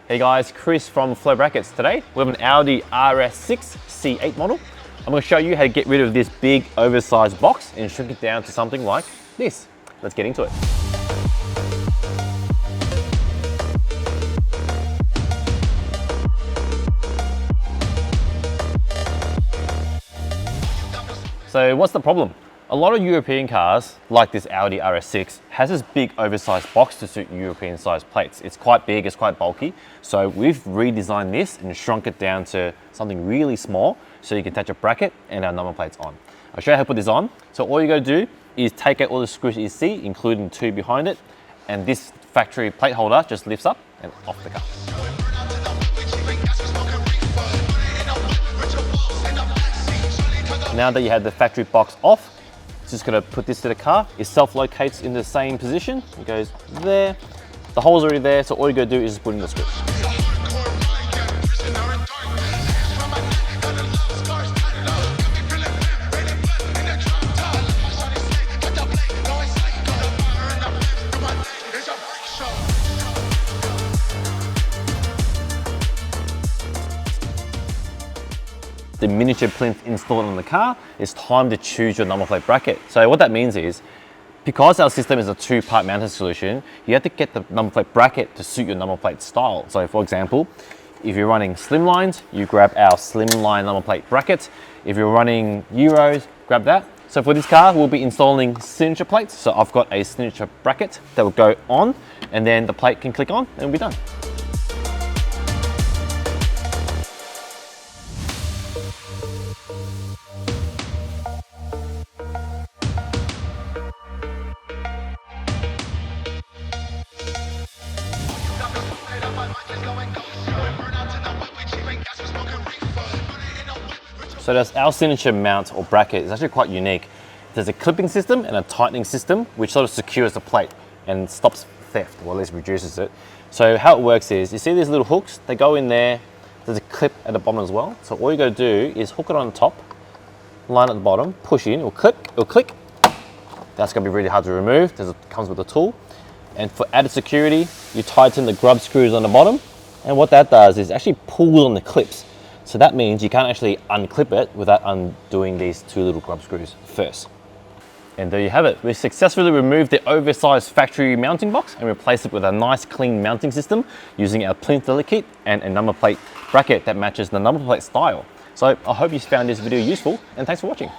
Hey guys, Chris from Flow Brackets. Today we have an Audi RS6 C8 model. I'm going to show you how to get rid of this big oversized box and shrink it down to something like this. Let's get into it. So what's the problem? A lot of European cars, like this Audi RS6, has this big oversized box to suit European sized plates. It's quite big, it's quite bulky. So we've redesigned this and shrunk it down to something really small so you can attach a bracket and our number plates on. I'll show you how to put this on. So all you gotta do is take out all the screws that you see, including two behind it, and this factory plate holder just lifts up and off the car. Now that you have the factory box off, just gonna put this to the car. It self-locates in the same position. It goes there. The hole's already there, so all you gotta do is just put in the screw. The miniature plinth installed on the car, it's time to choose your number plate bracket. So what that means is, because our system is a two-part mounting solution, you have to get the number plate bracket to suit your number plate style. So for example, if you're running slimlines, you grab our slimline number plate bracket. If you're running Euros, grab that. So for this car, we'll be installing signature plates. So I've got a signature bracket that will go on, and then the plate can click on and we'll be done. So that's our signature mount or bracket. It's actually quite unique. There's a clipping system and a tightening system, which sort of secures the plate and stops theft, or at least reduces it. So how it works is, you see these little hooks, they go in there. There's a clip at the bottom as well. So all you gotta do is hook it on the top, line at the bottom, push in, it'll click. That's gonna be really hard to remove. It comes with a tool. And for added security, you tighten the grub screws on the bottom. And what that does is actually pulls on the clips. So that means you can't actually unclip it without undoing these two little grub screws first. And there you have it. We've successfully removed the oversized factory mounting box and replaced it with a nice clean mounting system using our plinth filler kit and a number plate bracket that matches the number plate style. So I hope you found this video useful, and thanks for watching.